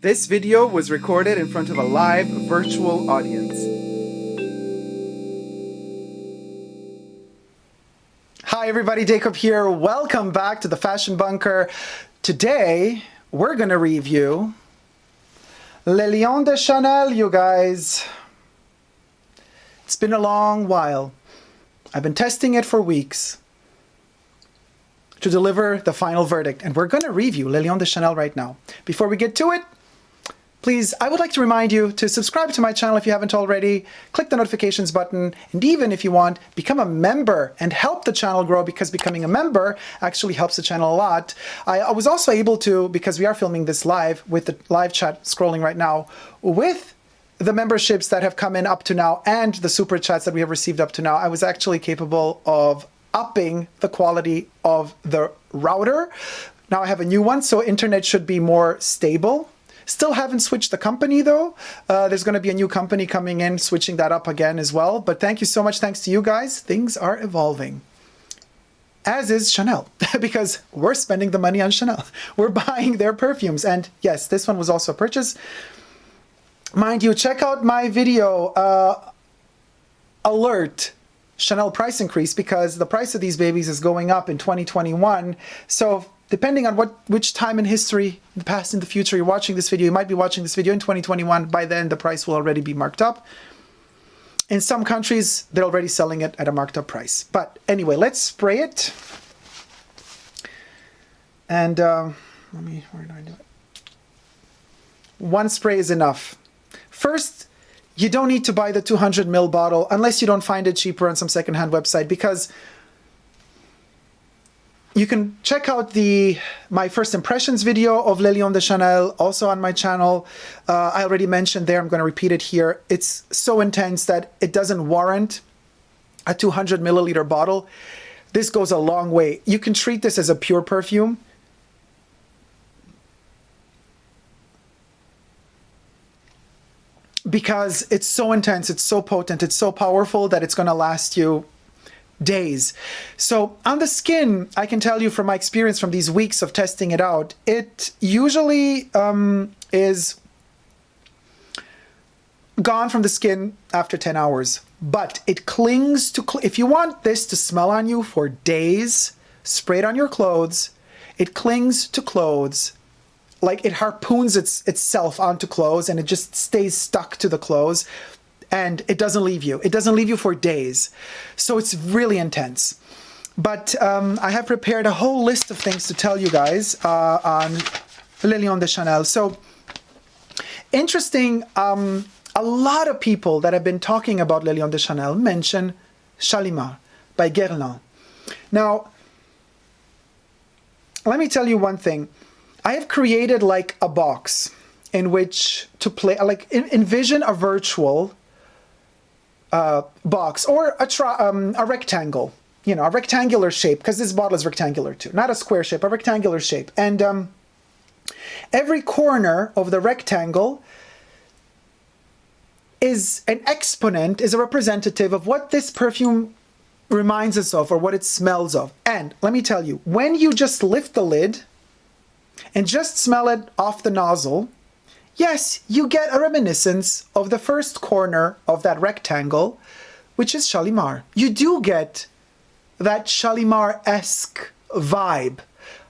This video was recorded in front of a live virtual audience. Hi everybody, Dacob here. Welcome back to the Fashion Bunker. Today, we're gonna review Le Lion de Chanel, you guys. It's been a long while. I've been testing it for weeks to deliver the final verdict, and we're gonna review Le Lion de Chanel right now. Before we get to it, please, I would like to remind you to subscribe to my channel if you haven't already, click the notifications button, and even if you want, become a member and help the channel grow, because becoming a member actually helps the channel a lot. I was also able to, because we are filming this live with the live chat scrolling right now, with the memberships that have come in up to now and the super chats that we have received up to now, I was actually capable of upping the quality of the router. Now I have a new one, so internet should be more stable. Still haven't switched the company though. There's going to be a new company coming in, switching that up again as well. But thank you so much. Thanks to you guys. Things are evolving. As is Chanel, because we're spending the money on Chanel. We're buying their perfumes. And yes, this one was also a purchase. Mind you, check out my video, alert Chanel price increase, because the price of these babies is going up in 2021. So depending on which time in history, the past and the future, you're watching this video, you might be watching this video in 2021. By then, the price will already be marked up. In some countries, they're already selling it at a marked up price. But anyway, let's spray it. And where do I do it? One spray is enough. First, you don't need to buy the 200 ml bottle unless you don't find it cheaper on some secondhand website, because you can check out my first impressions video of Le Lion de Chanel, also on my channel. I already mentioned there, I'm going to repeat it here. It's so intense that it doesn't warrant a 200 milliliter bottle. This goes a long way. You can treat this as a pure perfume. Because it's so intense, it's so potent, it's so powerful that it's going to last you days. So on the skin, I can tell you from my experience from these weeks of testing it out, it usually is gone from the skin after 10 hours. But it clings to, if you want this to smell on you for days, spray it on your clothes. It clings to clothes. Like it harpoons itself onto clothes, and it just stays stuck to the clothes, and it doesn't leave you. It doesn't leave you for days. So it's really intense. But I have prepared a whole list of things to tell you guys on Le Lion de Chanel. So interesting, a lot of people that have been talking about Le Lion de Chanel mention Shalimar by GUERLAIN. Now, let me tell you one thing. I have created like a box in which to play, like envision a virtual box or a rectangle, you know, a rectangular shape, because this bottle is rectangular too, not a square shape, a rectangular shape. And every corner of the rectangle is an exponent, is a representative of what this perfume reminds us of or what it smells of. And let me tell you, when you just lift the lid and just smell it off the nozzle, yes, you get a reminiscence of the first corner of that rectangle, which is Shalimar. You do get that Shalimar-esque vibe.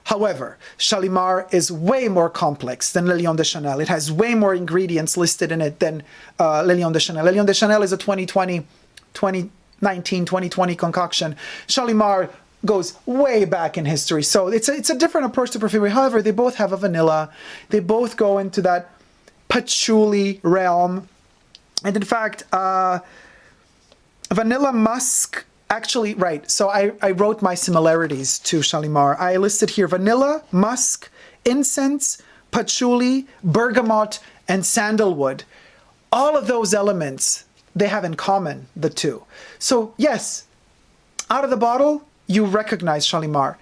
However, Shalimar is way more complex than Le Lion de Chanel. It has way more ingredients listed in it than Le Lion de Chanel. Le Lion de Chanel is a 2019, 2020 concoction. Shalimar goes way back in history. So it's a different approach to perfumery. However, they both have a vanilla. They both go into that patchouli realm. And in fact, vanilla musk, actually, right. So I wrote my similarities to Shalimar. I listed here vanilla, musk, incense, patchouli, bergamot, and sandalwood. All of those elements, they have in common, the two. So yes, out of the bottle, you recognize Shalimar.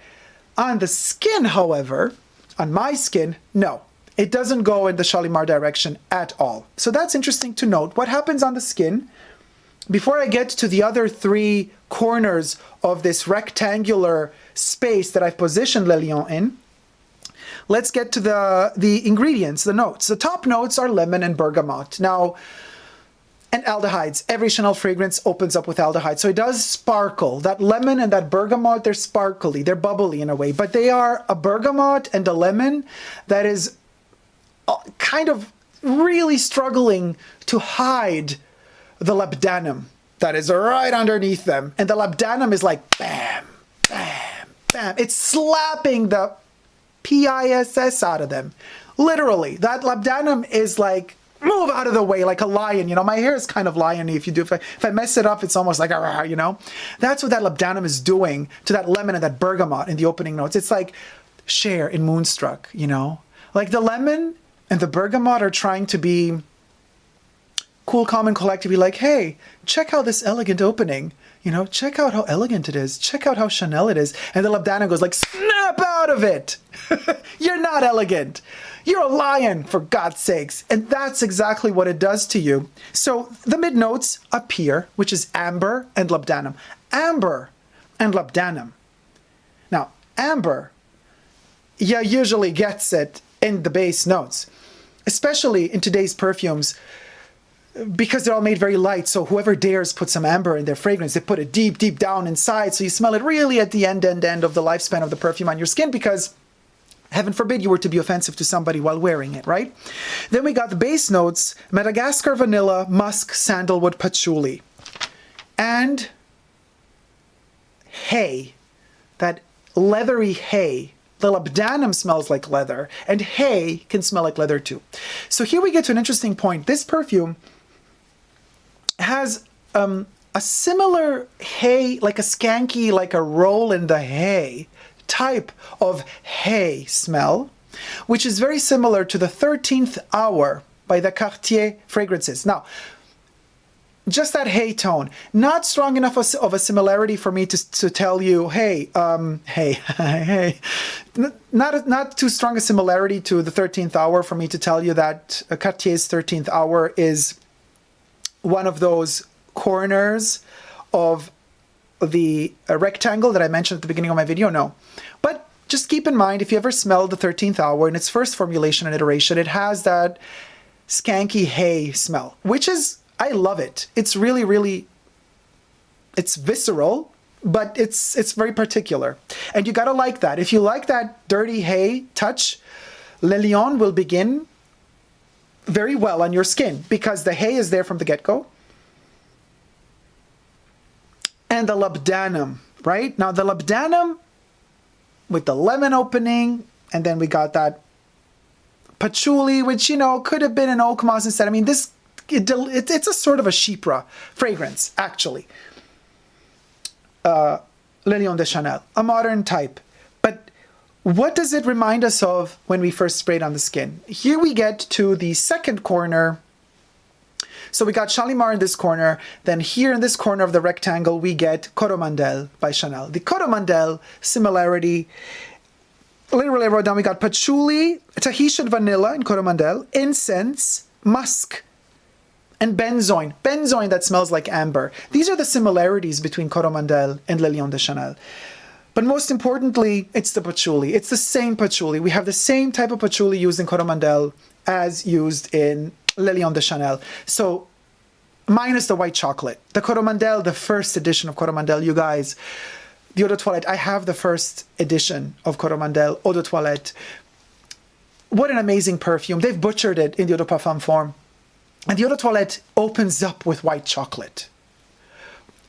On the skin, however, on my skin, no. It doesn't go in the Shalimar direction at all. So that's interesting to note. What happens on the skin, before I get to the other three corners of this rectangular space that I've positioned Le Lion in, let's get to the ingredients, the notes. The top notes are lemon and bergamot. Now, and aldehydes. Every Chanel fragrance opens up with aldehyde. So it does sparkle. That lemon and that bergamot, they're sparkly. They're bubbly in a way. But they are a bergamot and a lemon that is kind of really struggling to hide the labdanum that is right underneath them. And the labdanum is like bam, bam, bam. It's slapping the PISS out of them. Literally. That labdanum is like, move out of the way like a lion. You know, my hair is kind of lion-y. If I mess it up, it's almost like, you know. That's what that labdanum is doing to that lemon and that bergamot in the opening notes. It's like Cher in Moonstruck, you know. Like the lemon and the bergamot are trying to be cool, calm, and collected. Be like, hey, check out this elegant opening. You know, check out how elegant it is. Check out how Chanel it is. And the labdanum goes like, snap out of it. You're not elegant. You're a lion, for God's sakes. And that's exactly what it does to you. So the mid notes appear, which is amber and labdanum. Amber and labdanum. Now, amber, usually gets it in the base notes, especially in today's perfumes, because they're all made very light. So whoever dares put some amber in their fragrance, they put it deep, deep down inside. So you smell it really at the end of the lifespan of the perfume on your skin, because heaven forbid you were to be offensive to somebody while wearing it, right? Then we got the base notes: Madagascar vanilla, musk, sandalwood, patchouli. And hay, that leathery hay. The labdanum smells like leather, and hay can smell like leather too. So here we get to an interesting point. This perfume has a similar hay, like a skanky, like a roll in the hay type of hay smell, which is very similar to the 13th Hour by the Cartier fragrances. Now, just that hay tone, not strong enough of a similarity for me to tell you, hey, not too strong a similarity to the 13th Hour for me to tell you that Cartier's 13th Hour is one of those corners of the rectangle that I mentioned at the beginning of my video. No. But just keep in mind, if you ever smelled the 13th Hour in its first formulation and iteration, it has that skanky hay smell, which is, I love it. It's really, really, it's visceral, but it's very particular. And you gotta like that. If you like that dirty hay touch, Le Lion will begin very well on your skin, because the hay is there from the get-go. And the labdanum, right? Now the labdanum with the lemon opening, and then we got that patchouli, which, you know, could have been an oak moss instead. I mean, this, it's a sort of a chypre fragrance, actually. Le Lion de Chanel, a modern type. But what does it remind us of when we first sprayed on the skin? Here we get to the second corner. So we got Shalimar in this corner. Then here in this corner of the rectangle, we get Coromandel by Chanel. The Coromandel similarity, literally I wrote down, we got patchouli, Tahitian vanilla in Coromandel, incense, musk, and benzoin. Benzoin that smells like amber. These are the similarities between Coromandel and Le Lion de Chanel. But most importantly, it's the patchouli. It's the same patchouli. We have the same type of patchouli used in Coromandel as used in Le Lion de Chanel. So, minus the white chocolate. The Coromandel, the first edition of Coromandel, you guys, the Eau de Toilette, I have the first edition of Coromandel, Eau de Toilette. What an amazing perfume. They've butchered it in the Eau de Parfum form. And the Eau de Toilette opens up with white chocolate.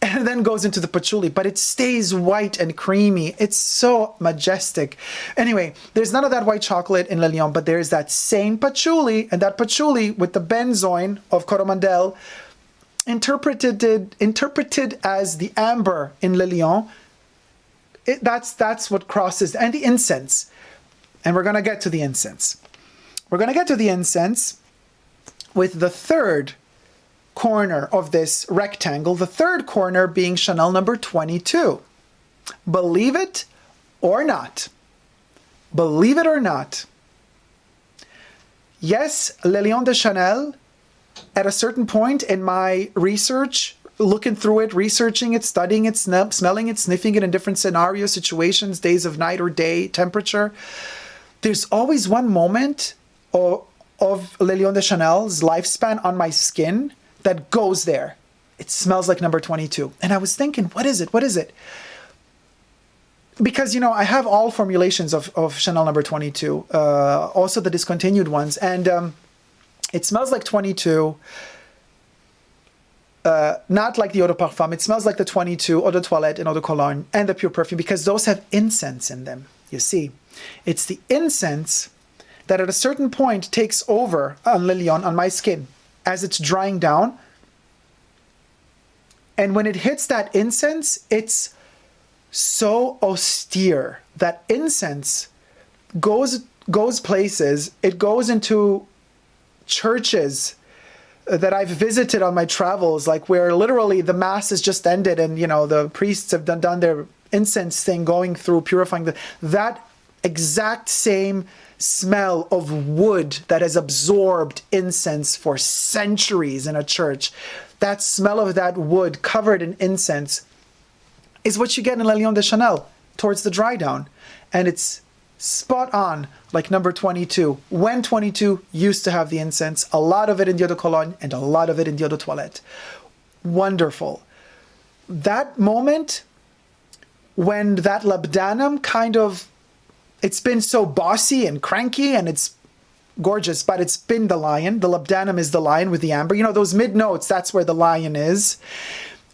And then goes into the patchouli, but it stays white and creamy. It's so majestic. Anyway, there's none of that white chocolate in Le Lion, but there's that same patchouli, and that patchouli with the benzoin of Coromandel, interpreted as the amber in Le Lion. That's what crosses, and the incense. And we're gonna get to the incense. We're gonna get to the incense with the third corner of this rectangle, the third corner being Chanel number 22. Believe it or not. Believe it or not. Yes, Le Lion de Chanel, at a certain point in my research, looking through it, researching it, studying it, smelling it, sniffing it in different scenarios, situations, days of night or day, temperature, there's always one moment of Le Lion de Chanel's lifespan on my skin that goes there. It smells like number 22. And I was thinking, what is it? What is it? Because, you know, I have all formulations of Chanel number 22, also the discontinued ones. And it smells like 22, not like the Eau de Parfum. It smells like the 22, Eau de Toilette and Eau de Cologne and the Pure Perfume, because those have incense in them, you see. It's the incense that at a certain point takes over on Le Lion, on my skin, as it's drying down. And when it hits that incense, it's so austere. That incense goes places. It goes into churches that I've visited on my travels, like where literally the mass has just ended and, you know, the priests have done their incense thing, going through purifying that exact same smell of wood that has absorbed incense for centuries in a church. That smell of that wood covered in incense is what you get in Le Lion de Chanel towards the dry down. And it's spot on like number 22, when 22 used to have the incense, a lot of it in the Eau de Cologne and a lot of it in the Eau de Toilette. Wonderful. That moment when that labdanum kind of, it's been so bossy and cranky and it's gorgeous, but it's been the lion. The labdanum is the lion with the amber. You know, those mid notes, that's where the lion is.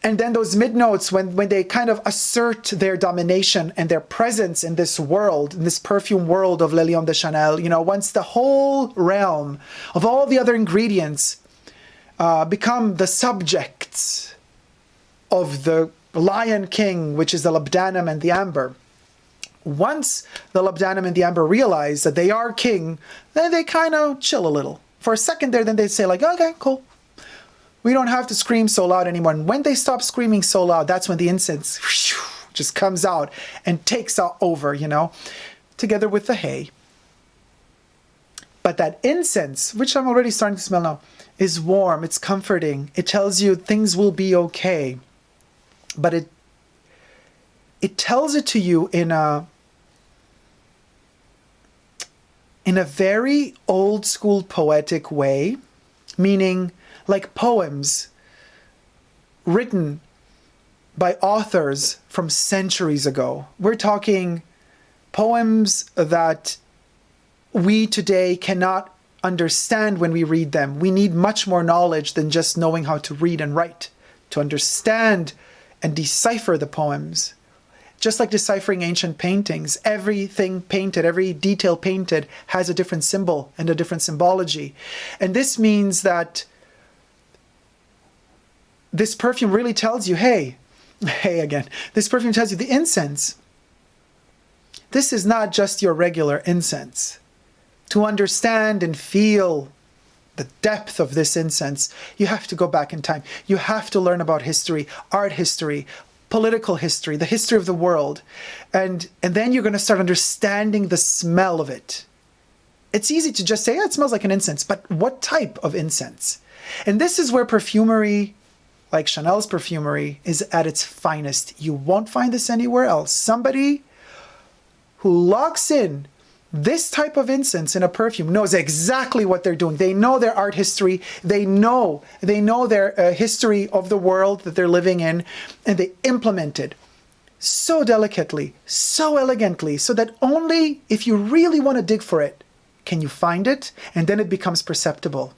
And then those mid notes, when they kind of assert their domination and their presence in this world, in this perfume world of Le Lion de Chanel, you know, once the whole realm of all the other ingredients become the subjects of the Lion King, which is the labdanum and the amber. Once the labdanum and the amber realize that they are king, then they kind of chill a little. For a second there, then they say like, okay, cool. We don't have to scream so loud anymore. And when they stop screaming so loud, that's when the incense just comes out and takes over, you know, together with the hay. But that incense, which I'm already starting to smell now, is warm, it's comforting. It tells you things will be okay. But it tells it to you in a very old school poetic way, meaning like poems written by authors from centuries ago. We're talking poems that we today cannot understand when we read them. We need much more knowledge than just knowing how to read and write to understand and decipher the poems. Just like deciphering ancient paintings, everything painted, every detail painted has a different symbol and a different symbology. And this means that this perfume really tells you, hey again, this perfume tells you the incense. This is not just your regular incense. To understand and feel the depth of this incense, you have to go back in time. You have to learn about history, art history, political history, the history of the world. And then you're going to start understanding the smell of it. It's easy to just say, yeah, it smells like an incense, but what type of incense? And this is where perfumery, like Chanel's perfumery, is at its finest. You won't find this anywhere else. Somebody who locks in this type of incense in a perfume knows exactly what they're doing. They know their art history. They know their history of the world that they're living in, and they implement it so delicately, so elegantly, so that only if you really want to dig for it, can you find it, and then it becomes perceptible.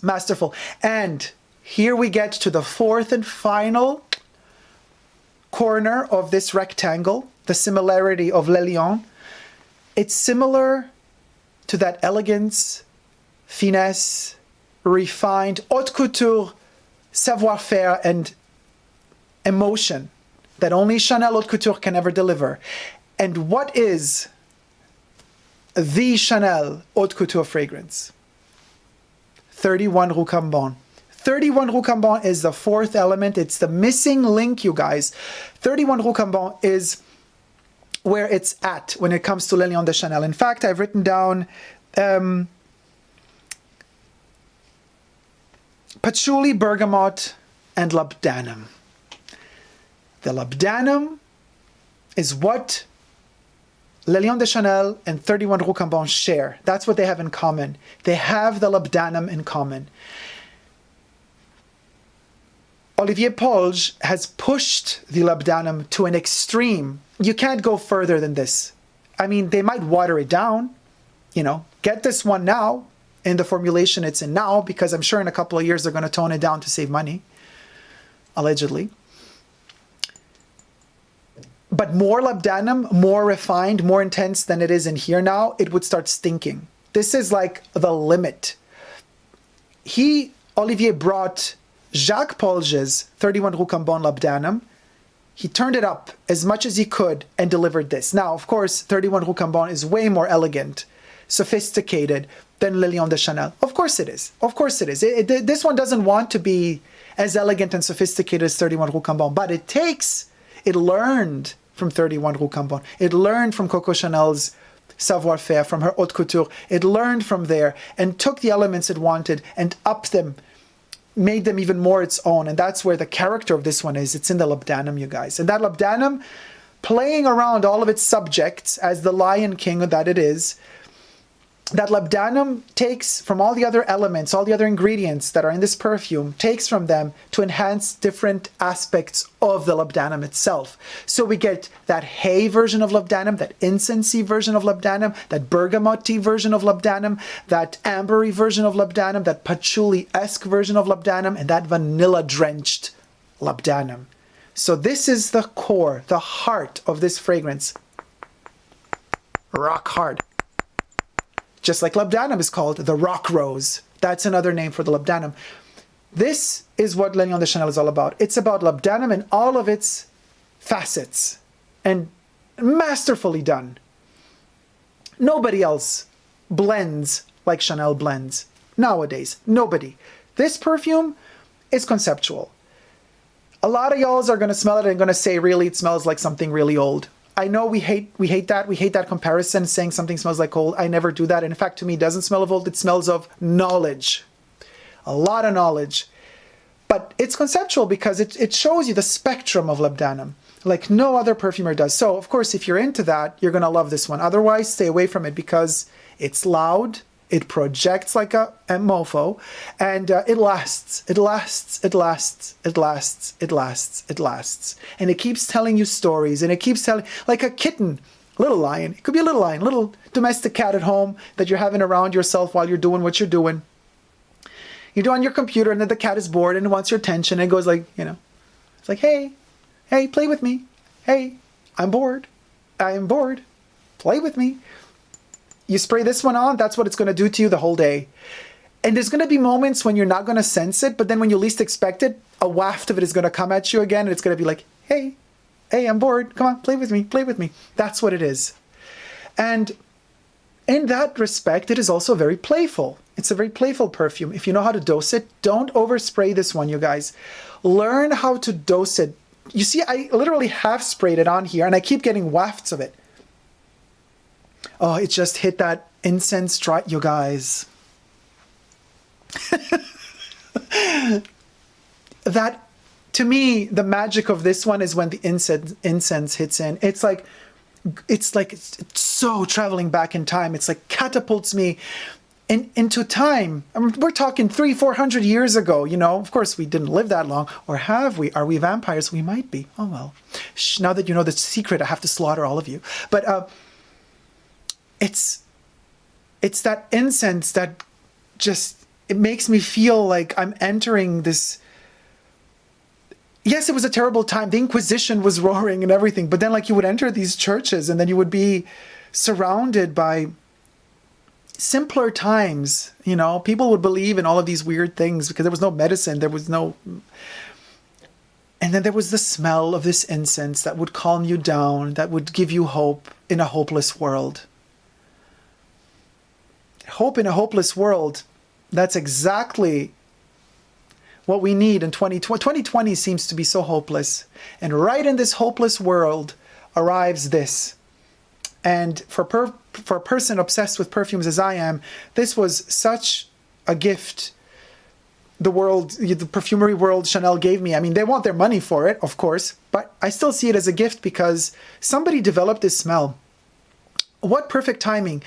Masterful. And here we get to the fourth and final corner of this rectangle, the similarity of Le Lion. It's similar to that elegance, finesse, refined, haute couture, savoir-faire, and emotion that only Chanel haute couture can ever deliver. And what is the Chanel haute couture fragrance? 31 Rue Cambon. 31 Rue Cambon is the fourth element. It's the missing link, you guys. 31 Rue Cambon is where it's at when it comes to Le Lion de Chanel. In fact, I've written down patchouli, bergamot, and labdanum. The labdanum is what Le Lion de Chanel and 31 Rue Cambon share. That's what they have in common. They have the labdanum in common. Olivier Polge has pushed the labdanum to an extreme. You can't go further than this. I mean, they might water it down, you know, get this one now in the formulation it's in now, because I'm sure in a couple of years they're going to tone it down to save money, allegedly. But more labdanum, more refined, more intense than it is in here now, it would start stinking. This is like the limit. Olivier brought Jacques Polge's 31 Rue Cambon labdanum. He turned it up as much as he could and delivered this. Now, of course, 31 Rue Cambon is way more elegant, sophisticated than Le Lion de Chanel. Of course it is. Of course it is. This one doesn't want to be as elegant and sophisticated as 31 Rue Cambon, but it learned from 31 Rue Cambon. It learned from Coco Chanel's savoir-faire, from her haute couture. It learned from there and took the elements it wanted and upped them, made them even more its own. And that's where the character of this one is. It's in the labdanum, you guys. And that labdanum, playing around all of its subjects as the Lion King that it is, that labdanum takes from all the other elements, all the other ingredients that are in this perfume, takes from them to enhance different aspects of the labdanum itself. So we get that hay version of labdanum, that incensey version of labdanum, that bergamoty version of labdanum, that ambery version of labdanum, that patchouli-esque version of labdanum, and that vanilla-drenched labdanum. So this is the core, the heart of this fragrance. Rock hard. Just like labdanum is called the rock rose. That's another name for the labdanum. This is what Le Lion de Chanel is all about. It's about labdanum in all of its facets, and masterfully done. Nobody else blends like Chanel blends nowadays. Nobody. This perfume is conceptual. A lot of y'all are going to smell it and going to say, really, it smells like something really old. I know we hate that. We hate that comparison, saying something smells like old. I never do that. And in fact, to me, it doesn't smell of old. It smells of knowledge. A lot of knowledge. But it's conceptual because it shows you the spectrum of labdanum like no other perfumer does. So, of course, if you're into that, you're going to love this one. Otherwise, stay away from it because it's loud. It projects like a mofo, and it lasts. It lasts. It lasts. It lasts. It lasts. It lasts. And it keeps telling you stories, and it keeps telling, like a kitten, little lion. It could be a little lion, little domestic cat at home that you're having around yourself while you're doing what you're doing. You're doing your computer, and then the cat is bored and wants your attention, and it goes like, you know, it's like, hey, play with me. Hey, I'm bored. I am bored. Play with me. You spray this one on, that's what it's going to do to you the whole day. And there's going to be moments when you're not going to sense it, but then when you least expect it, a waft of it is going to come at you again, and it's going to be like, hey, I'm bored. Come on, play with me, play with me. That's what it is. And in that respect, it is also very playful. It's a very playful perfume. If you know how to dose it, don't overspray this one, you guys. Learn how to dose it. You see, I literally have sprayed it on here, and I keep getting wafts of it. Oh, it just hit that incense dry, you guys. That, to me, the magic of this one is when the incense hits in. It's like it's so traveling back in time. It's like catapults me into time. I mean, we're talking 300-400 years ago, you know. Of course, we didn't live that long. Or have we? Are we vampires? We might be. Oh, well. Shh, now that you know the secret, I have to slaughter all of you. But it's that incense that just, it makes me feel like I'm entering this. Yes, it was a terrible time. The Inquisition was roaring and everything, but then like you would enter these churches and then you would be surrounded by simpler times. You know, people would believe in all of these weird things because there was no medicine, there was no. And then there was the smell of this incense that would calm you down, that would give you hope in a hopeless world. Hope in a hopeless world, that's exactly what we need in 2020. 2020 seems to be so hopeless. And right in this hopeless world arrives this. And for a person obsessed with perfumes as I am, this was such a gift the perfumery world Chanel gave me. I mean, they want their money for it, of course, but I still see it as a gift because somebody developed this smell What perfect timing.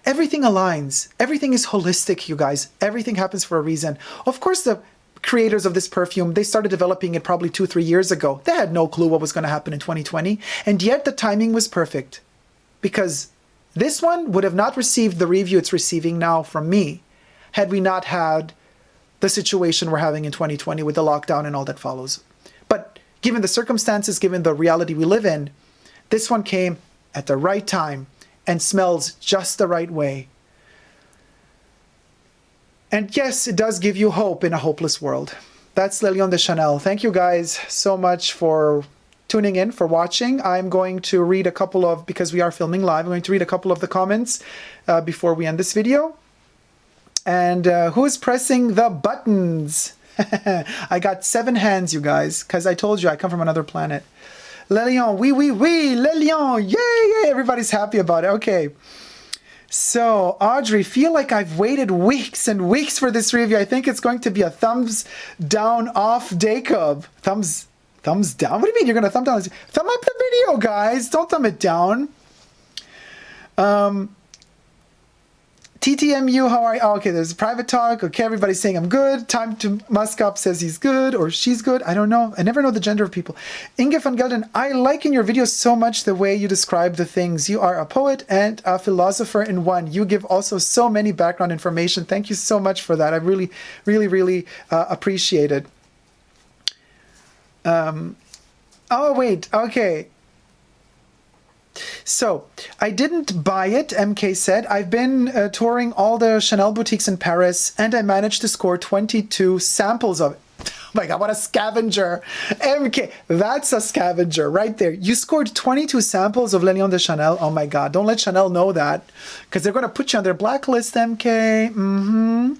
Everything aligns. Everything is holistic, you guys. Everything happens for a reason. Of course, the creators of this perfume, they started developing it probably 2-3 years ago. They had no clue what was going to happen in 2020. And yet the timing was perfect. Because this one would have not received the review it's receiving now from me had we not had the situation we're having in 2020 with the lockdown and all that follows. But given the circumstances, given the reality we live in, this one came at the right time and smells just the right way. And yes, it does give you hope in a hopeless world. That's Le Lion de Chanel. Thank you guys so much for tuning in, for watching. I'm going to read a couple of, because we are filming live, I'm going to read a couple of the comments before we end this video. And who is pressing the buttons? I got 7 hands, you guys, because I told you I come from another planet. Le Lion, oui, oui, oui, Le Lion, yay, yay, everybody's happy about it. Okay. So, Audrey, feel like I've waited weeks and weeks for this review. I think it's going to be a thumbs down off Dacob. Thumbs down? What do you mean you're going to thumb down? Thumb up the video, guys. Don't thumb it down. TTMU, how are you? Oh, okay, there's a private talk. Okay, everybody's saying I'm good. Time to Muskop says he's good or she's good. I don't know. I never know the gender of people. Inge van Gelden, I like in your videos so much the way you describe the things. You are a poet and a philosopher in one. You give also so many background information. Thank you so much for that. I really, really, really appreciate it. Oh, wait. Okay. So, I didn't buy it, MK said. I've been touring all the Chanel boutiques in Paris, and I managed to score 22 samples of it. Oh my God, what a scavenger. MK, that's a scavenger right there. You scored 22 samples of Le Lion de Chanel. Oh my God, don't let Chanel know that, because they're going to put you on their blacklist, MK.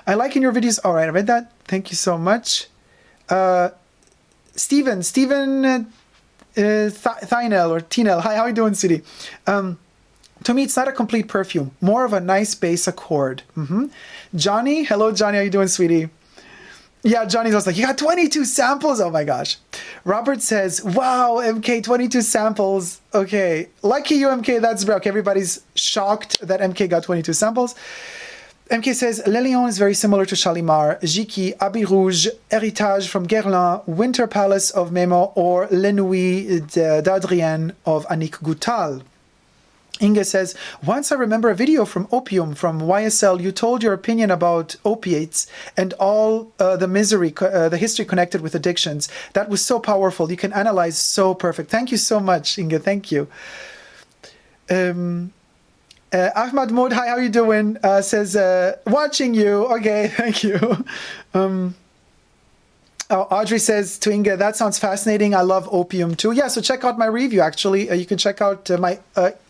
I like in your videos. All right, I read that. Thank you so much. Steven, Thynel or Tinel. Hi, how are you doing, sweetie? To me, it's not a complete perfume. More of a nice base accord. Johnny, hello, Johnny. How you doing, sweetie? Yeah, Johnny's also like, you got 22 samples. Oh my gosh. Robert says, wow, MK, 22 samples. Okay, lucky you, MK. That's great. Okay, everybody's shocked that MK got 22 samples. MK says, Le Lion is very similar to Shalimar, Jiki, Habit Rouge, Héritage from Guerlain, Winter Palace of Memo, or Les Nuits d'Adrienne of Annick Goutal. Inge says, once I remember a video from Opium from YSL, you told your opinion about opiates and all the misery, the history connected with addictions. That was so powerful. You can analyze so perfect. Thank you so much, Inge. Thank you. Ahmad Mod, hi, how you doing? Says, watching you. Okay, thank you. Audrey says to Inge, that sounds fascinating. I love Opium too. Yeah, so check out my review, actually. You can check out my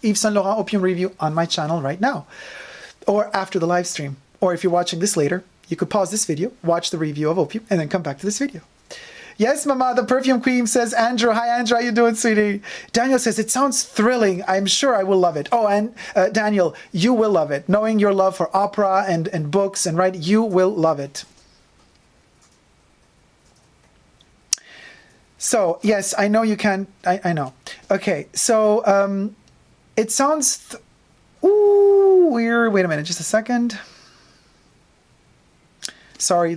Yves Saint Laurent Opium review on my channel right now. Or after the live stream. Or if you're watching this later, you could pause this video, watch the review of Opium, and then come back to this video. Yes, Mama, the perfume queen, says Andrew. Hi, Andrew. How you doing, sweetie? Daniel says, it sounds thrilling. I'm sure I will love it. Oh, and Daniel, you will love it. Knowing your love for opera and books, and right, you will love it. So, yes, I know you can. I know. Okay, so it sounds... Ooh, weird. Wait a minute, just a second. Sorry,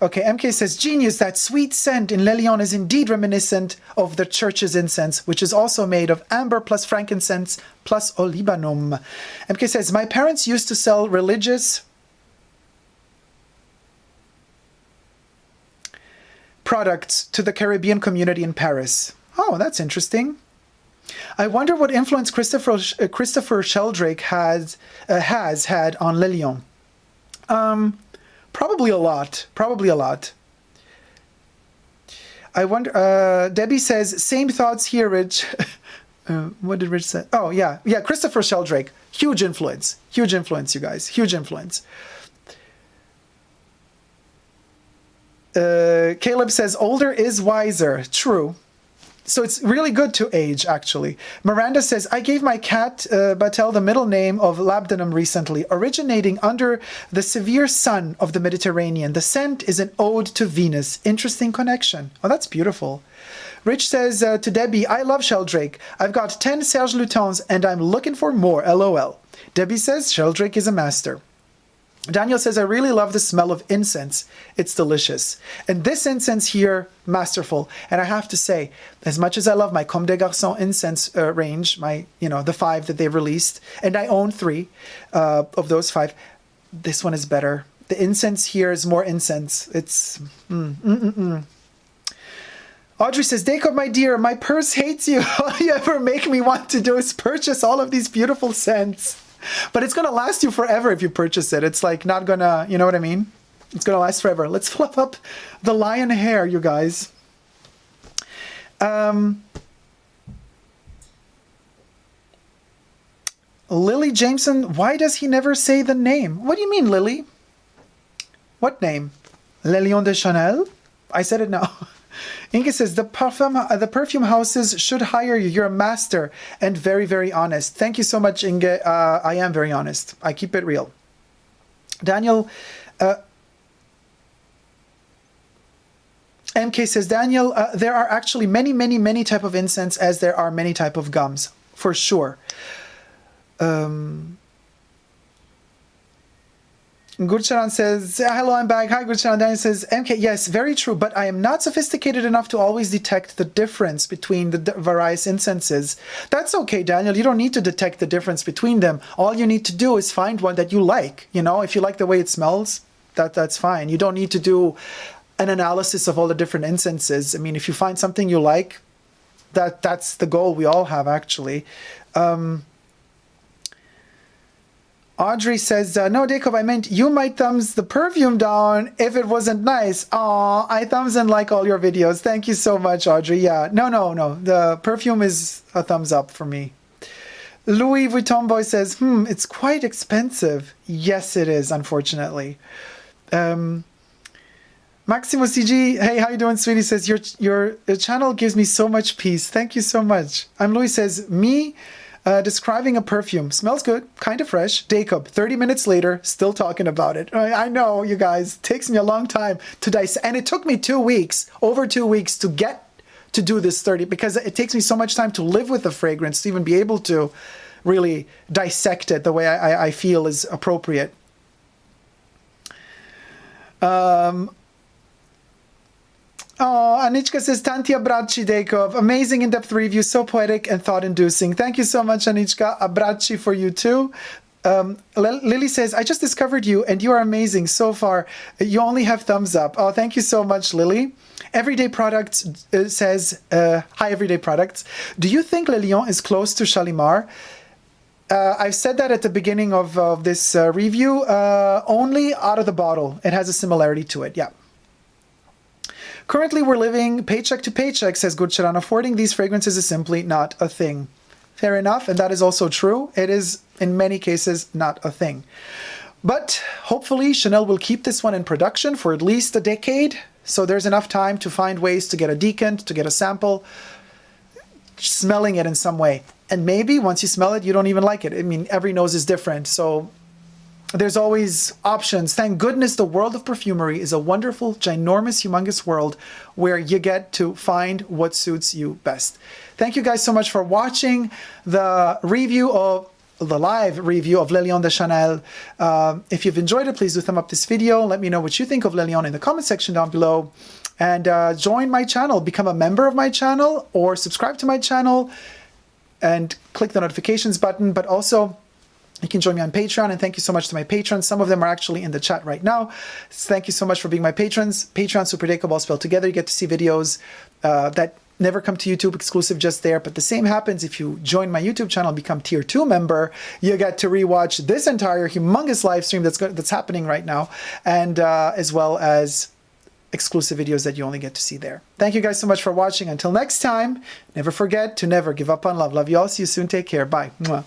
Okay, MK says, genius, that sweet scent in Le Lion is indeed reminiscent of the church's incense, which is also made of amber plus frankincense plus olibanum. MK says, my parents used to sell religious products to the Caribbean community in Paris. Oh, that's interesting. I wonder what influence Christopher Sheldrake has had on Le Lion. Probably a lot. Probably a lot. I wonder... Debbie says, same thoughts here, Rich. What did Rich say? Oh, yeah. Yeah, Christopher Sheldrake. Huge influence. Huge influence, you guys. Huge influence. Caleb says, older is wiser. True. So it's really good to age, actually. Miranda says, I gave my cat Batel the middle name of labdanum recently, originating under the severe sun of the Mediterranean. The scent is an ode to Venus. Interesting connection. Oh, that's beautiful. Rich says to Debbie, I love Sheldrake. I've got 10 Serge Lutens and I'm looking for more, LOL. Debbie says Sheldrake is a master. Daniel says, I really love the smell of incense. It's delicious. And this incense here, masterful. And I have to say, as much as I love my Comme des Garçons incense range, my, the 5 that they've released, and I own 3 of those 5, this one is better. The incense here is more incense. It's Audrey says, Dacob, my dear, my purse hates you. All you ever make me want to do is purchase all of these beautiful scents. But it's going to last you forever if you purchase it. It's like not going to, you know what I mean? It's going to last forever. Let's fluff up the lion hair, you guys. Lily Jameson, why does he never say the name? What do you mean, Lily? What name? Le Lion de Chanel? I said it now. Inge says, the perfume houses should hire you. You're a master and very, very honest. Thank you so much, Inge. I am very honest. I keep it real. Daniel, MK says, Daniel, there are actually many, many, many type of incense as there are many type of gums, for sure. Gurcharan says, hello, I'm back. Hi, Gurcharan. Daniel says, MK, yes, very true, but I am not sophisticated enough to always detect the difference between the various incenses. That's okay, Daniel. You don't need to detect the difference between them. All you need to do is find one that you like. If you like the way it smells, that's fine. You don't need to do an analysis of all the different incenses. I mean, if you find something you like, that's the goal we all have, actually. Audrey says, no, Dacob, I meant you might thumbs the perfume down if it wasn't nice. Aw, I thumbs and like all your videos. Thank you so much, Audrey. Yeah, no. The perfume is a thumbs up for me. Louis Vuitton Boy says, it's quite expensive. Yes, it is, unfortunately. Maximo CG, hey, how you doing, sweetie? Says, your channel gives me so much peace. Thank you so much. I'm Louis says, describing a perfume. Smells good, kind of fresh. Dacob, 30 minutes later, still talking about it. I know, you guys. Takes me a long time to dissect. And it took me 2 weeks, over 2 weeks, to get to do this 30, because it takes me so much time to live with the fragrance to even be able to really dissect it the way I feel is appropriate. Oh, Anichka says, Tanti abbracci, Dacob. Amazing in-depth review, so poetic and thought-inducing. Thank you so much, Anichka. Abbracci for you too. Lily says, I just discovered you and you are amazing so far. You only have thumbs up. Oh, thank you so much, Lily. Everyday Products says, hi, Everyday Products. Do you think Le Lion is close to Shalimar? I've said that at the beginning of this review. Only out of the bottle. It has a similarity to it, yeah. Currently, we're living paycheck to paycheck, says Gurcharan. Affording these fragrances is simply not a thing. Fair enough, and that is also true. It is, in many cases, not a thing. But hopefully, Chanel will keep this one in production for at least a decade, so there's enough time to find ways to get a decant, to get a sample, smelling it in some way. And maybe once you smell it, you don't even like it. I mean, every nose is different, so there's always options. Thank goodness the world of perfumery is a wonderful, ginormous, humongous world where you get to find what suits you best. Thank you guys so much for watching the live review of Le Lion de Chanel. If you've enjoyed it, please do thumb up this video. Let me know what you think of Le Lion in the comment section down below. And join my channel, become a member of my channel, or subscribe to my channel and click the notifications button. But also, you can join me on Patreon, and thank you so much to my patrons. Some of them are actually in the chat right now. So thank you so much for being my patrons. Patreon, Super Dacob, all spelled together. You get to see videos that never come to YouTube, exclusive just there. But the same happens if you join my YouTube channel and become Tier 2 member. You get to rewatch this entire humongous live stream that's happening right now, and as well as exclusive videos that you only get to see there. Thank you guys so much for watching. Until next time, never forget to never give up on love. Love you all. See you soon. Take care. Bye. Mwah.